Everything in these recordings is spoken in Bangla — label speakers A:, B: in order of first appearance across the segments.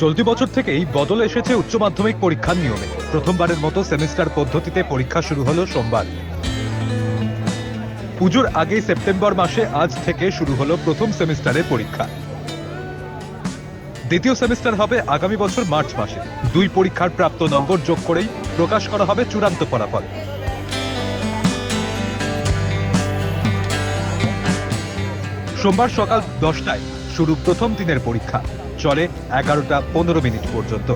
A: চলতি বছর থেকেই বদল এসেছে উচ্চ মাধ্যমিক পরীক্ষার নিয়মে। প্রথমবারের মতো সেমিস্টার পদ্ধতিতে পরীক্ষা শুরু হলো সোমবার। পুজোর আগেই সেপ্টেম্বর মাসে আজ থেকে শুরু হলো প্রথম সেমিস্টারের পরীক্ষা। দ্বিতীয় সেমিস্টার হবে আগামী বছর মার্চ মাসে। দুই পরীক্ষার প্রাপ্ত নম্বর যোগ করেই প্রকাশ করা হবে চূড়ান্ত ফলাফল। সোমবার সকাল 10টায় শুরু প্রথম দিনের পরীক্ষা, চলে 11টা 15 মিনিট পর্যন্ত।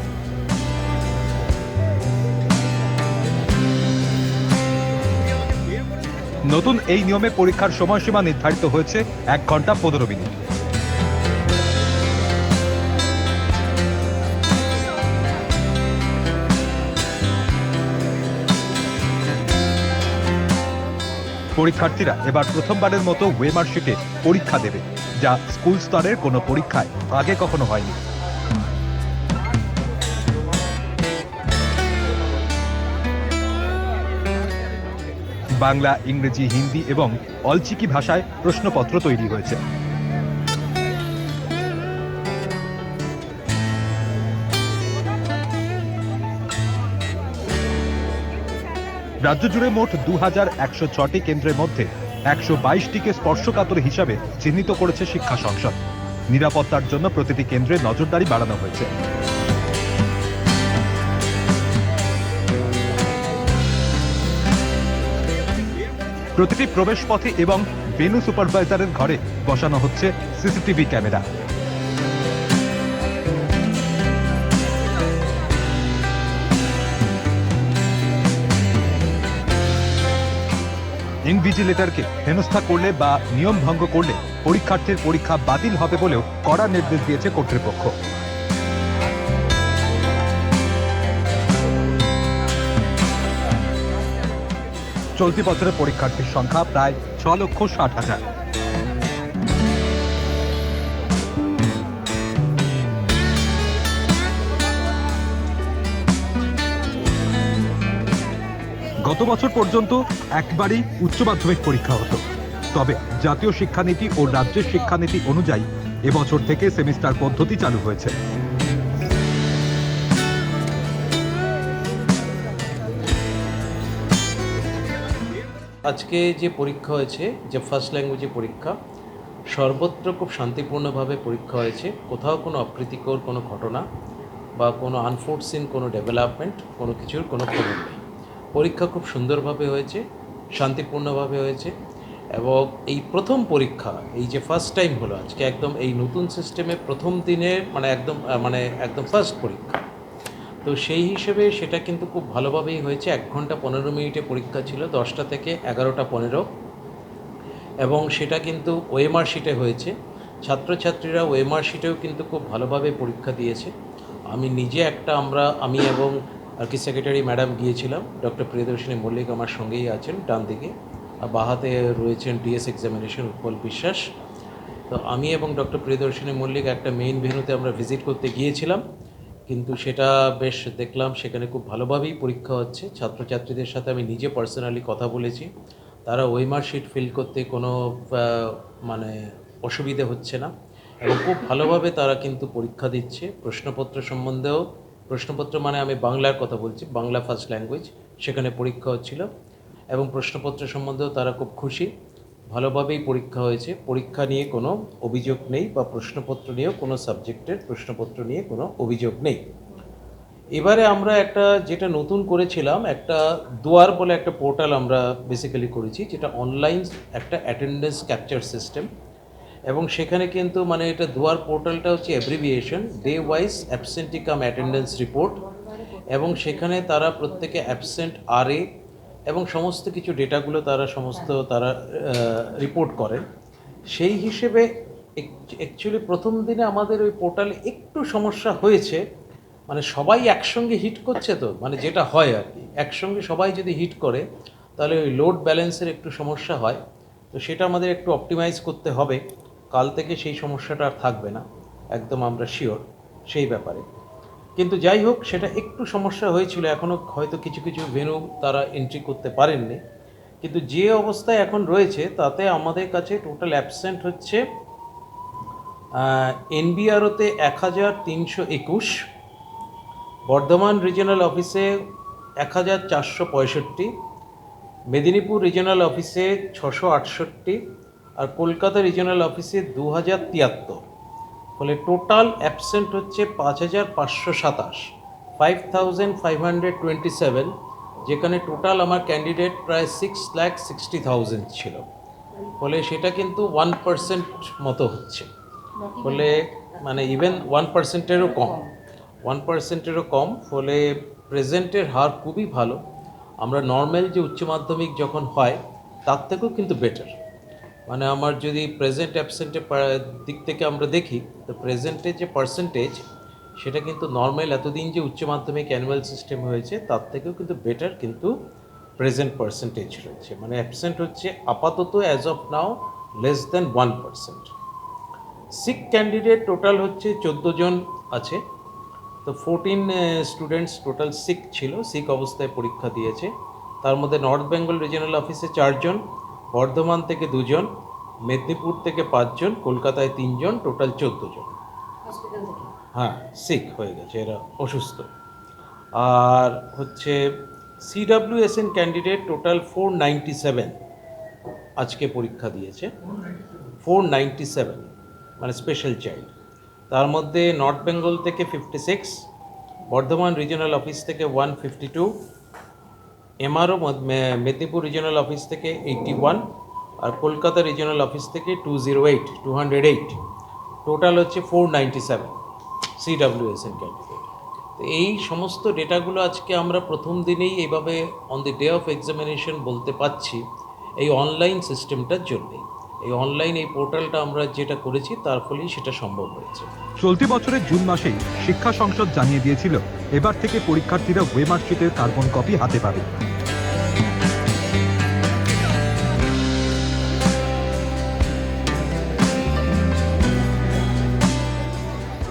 A: নতুন এই নিয়মে পরীক্ষার সময়সীমা নির্ধারিত হয়েছে 1 ঘন্টা 15 মিনিট। পরীক্ষার্থীরা এবার প্রথমবারের মতো ওয়েমার শিটে পরীক্ষা দেবে, যা স্কুল স্তরের কোনো পরীক্ষায় আগে কখনো হয়নি। বাংলা, ইংরেজি, হিন্দি এবং অলচিকি ভাষায় প্রশ্নপত্র তৈরি হয়েছে। রাজ্য জুড়ে মোট 2106টি কেন্দ্রের মধ্যে 122টিকে স্পর্শকাতর হিসাবে চিহ্নিত করেছে শিক্ষা সংসদ। নিরাপত্তার জন্য প্রতিটি কেন্দ্রে নজরদারি বাড়ানো হয়েছে। প্রতিটি প্রবেশপথে এবং ভেন্যু সুপারভাইজারের ঘরে বসানো হচ্ছে সিসিটিভি ক্যামেরা। ইনভিজিলেটরকে হেনস্থা করলে বা নিয়ম ভঙ্গ করলে পরীক্ষার্থীর পরীক্ষা বাতিল হবে বলেও কড়া নির্দেশ দিয়েছে কর্তৃপক্ষ। চলতি বছরের পরীক্ষার্থীর সংখ্যা প্রায় 6,60,000। গত বছর পর্যন্ত একবারই উচ্চ মাধ্যমিক পরীক্ষা হতো, তবে জাতীয় শিক্ষানীতি ও রাজ্যের শিক্ষানীতি অনুযায়ী এবছর থেকে সেমিস্টার পদ্ধতি চালু হয়েছে।
B: আজকে যে পরীক্ষা হয়েছে, যে ফার্স্ট ল্যাঙ্গুয়েজে পরীক্ষা, সর্বত্র খুব শান্তিপূর্ণভাবে পরীক্ষা হয়েছে। কোথাও কোনো অপ্রীতিকর কোনো ঘটনা বা কোনো আনফোর্সিন কোনো ডেভেলপমেন্ট কোনো কিছুর কোনো খবর নেই। পরীক্ষা খুব সুন্দরভাবে হয়েছে, শান্তিপূর্ণভাবে হয়েছে। এবং এই প্রথম পরীক্ষা, এই যে ফার্স্ট টাইম হলো আজকে, একদম এই নতুন সিস্টেমে প্রথম দিনের একদম ফার্স্ট পরীক্ষা। তো সেই হিসেবে সেটা কিন্তু খুব ভালোভাবেই হয়েছে। 1 ঘন্টা 15 মিনিটে পরীক্ষা ছিল, 10টা থেকে 11টা 15, এবং সেটা কিন্তু ওএমআর শিটে হয়েছে। ছাত্রছাত্রীরা ওএমআর শিটেও কিন্তু খুব ভালোভাবে পরীক্ষা দিয়েছে। আমি নিজে আমি এবং আর কি সেক্রেটারি ম্যাডাম গিয়েছিলাম। ডক্টর প্রিয়দর্শিনী মল্লিক আমার সঙ্গেই আছেন, ডান দিকে, আর বাহাতে রয়েছেন ডিএস এক্সামিনেশন উৎপল বিশ্বাস। তো আমি এবং ডক্টর প্রিয়দর্শিনী মল্লিক একটা মেইন ভেন্যুতে আমরা ভিজিট করতে গিয়েছিলাম, কিন্তু সেটা বেশ দেখলাম সেখানে খুব ভালোভাবেই পরীক্ষা হচ্ছে। ছাত্রছাত্রীদের সাথে আমি নিজে পার্সোনালি কথা বলেছি, তারা ওয়েমার শিট ফিল করতে কোনো অসুবিধে হচ্ছে না, এবং খুব ভালোভাবে তারা কিন্তু পরীক্ষা দিচ্ছে। প্রশ্নপত্র আমি বাংলার কথা বলছি, বাংলা ফার্স্ট ল্যাঙ্গুয়েজ, সেখানে পরীক্ষা হচ্ছিল, এবং প্রশ্নপত্র সম্বন্ধেও তারা খুব খুশি। ভালোভাবেই পরীক্ষা হয়েছে, পরীক্ষা নিয়ে কোনো অভিযোগ নেই, বা প্রশ্নপত্র নিয়েও কোনো সাবজেক্টের প্রশ্নপত্র নিয়ে কোনো অভিযোগ নেই। এবারে আমরা যেটা নতুন করেছিলাম, একটা দুয়ার বলে একটা পোর্টাল আমরা বেসিক্যালি করেছি, যেটা অনলাইন একটা অ্যাটেন্ডেন্স ক্যাপচার সিস্টেম। এবং সেখানে কিন্তু এটা দুয়ার পোর্টালটা হচ্ছে অ্যাব্রিভিয়েশন, ডে ওয়াইজ অ্যাবসেন্টি কাম অ্যাটেন্ডেন্স রিপোর্ট, এবং সেখানে তারা প্রত্যেকে অ্যাবসেন্ট আরএ এবং সমস্ত কিছু ডেটাগুলো তারা রিপোর্ট করেন। সেই হিসেবে অ্যাকচুয়ালি প্রথম দিনে আমাদের ওই পোর্টালে একটু সমস্যা হয়েছে, সবাই একসঙ্গে হিট করছে, তো যেটা হয় আর কি, একসঙ্গে সবাই যদি হিট করে তাহলে ওই লোড ব্যালেন্সের একটু সমস্যা হয়। তো সেটা আমাদের একটু অপটিমাইজ করতে হবে। কাল থেকে সেই সমস্যাটা আর থাকবে না, একদম আমরা শিওর সেই ব্যাপারে। কিন্তু যাই হোক, সেটা একটু সমস্যা হয়েছিল, এখনও হয়তো কিছু কিছু ভেন্যু তারা এন্ট্রি করতে পারেননি। কিন্তু যে অবস্থায় এখন রয়েছে তাতে আমাদের কাছে টোটাল অ্যাবসেন্ট হচ্ছে NBROতে 1321, বর্ধমান রিজিওনাল অফিসে 1465, মেদিনীপুর রিজিওনাল অফিসে 668 আর কলকাতা রিজিওনাল অফিসে 2073। ফলে টোটাল অ্যাবসেন্ট হচ্ছে 5527, 5527, যেখানে টোটাল আমার ক্যান্ডিডেট প্রায় 6,60,000 ছিল। ফলে সেটা কিন্তু 1% মতো হচ্ছে। ফলে মানে ইভেন 1%-এরও কম, 1%-এরও কম। ফলে প্রেজেন্টের হার খুবই ভালো। আমরা নর্মাল যে উচ্চ মাধ্যমিক যখন হয় তার থেকেও কিন্তু বেটার। মানে আমার যদি প্রেজেন্ট অ্যাবসেন্টের দিক থেকে আমরা দেখি, তো প্রেজেন্টের যে পার্সেন্টেজ সেটা কিন্তু নর্মাল এতদিন যে উচ্চ মাধ্যমিক অ্যানুয়াল সিস্টেম হয়েছে তার থেকেও কিন্তু বেটার কিন্তু প্রেজেন্ট পার্সেন্টেজ রয়েছে। মানে অ্যাবসেন্ট হচ্ছে আপাতত as of now less than 1%। Sick candidate total হচ্ছে 14 জন আছে। তো 14 স্টুডেন্টস টোটাল সিক ছিল, সিক অবস্থায় পরীক্ষা দিয়েছে। তার মধ্যে নর্থ বেঙ্গল রিজিওনাল অফিসে 4 জন, বর্ধমান থেকে 2 জন, মেদিনীপুর থেকে 5 জন, কলকাতায় 3 জন, টোটাল 14 জন। হ্যাঁ, সিক হয়ে গেছে, এরা অসুস্থ। আর হচ্ছে CWSN ক্যান্ডিডেট টোটাল 497 আজকে পরীক্ষা দিয়েছে, 497 মানে স্পেশাল চাইল্ড। তার মধ্যে নর্থ বেঙ্গল থেকে 56, বর্ধমান রিজিওনাল অফিস থেকে 152, MRO মেদিনীপুর রিজিওনাল অফিস থেকে 81 আর কলকাতা রিজিওনাল অফিস থেকে 208। টোটাল হচ্ছে 497 CWSN ক্যান্ডিডেট। তো এই সমস্ত ডেটাগুলো আজকে আমরা প্রথম দিনেই এইভাবে on the day of examination বলতে পাচ্ছি এই অনলাইন সিস্টেমটার জন্যেই। এই অনলাইন এই পোর্টালটা আমরা যেটা করেছি তার ফলেই সেটা সম্ভব হয়েছে।
A: চলতি বছরের জুন মাসেই শিক্ষা সংসদ জানিয়ে দিয়েছিল এবার থেকে পরীক্ষার্থীরা ওয়েমার্কশিটের কার্বন কপি হাতে পাবে।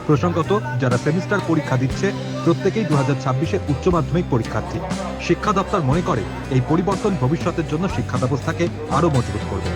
A: প্রসঙ্গত, যারা সেমিস্টার পরীক্ষা দিচ্ছে প্রত্যেকেই 2026-এর উচ্চ মাধ্যমিক পরীক্ষার্থী। শিক্ষা দপ্তর মনে করে এই পরিবর্তন ভবিষ্যতের জন্য শিক্ষা ব্যবস্থাকে আরও মজবুত করবে।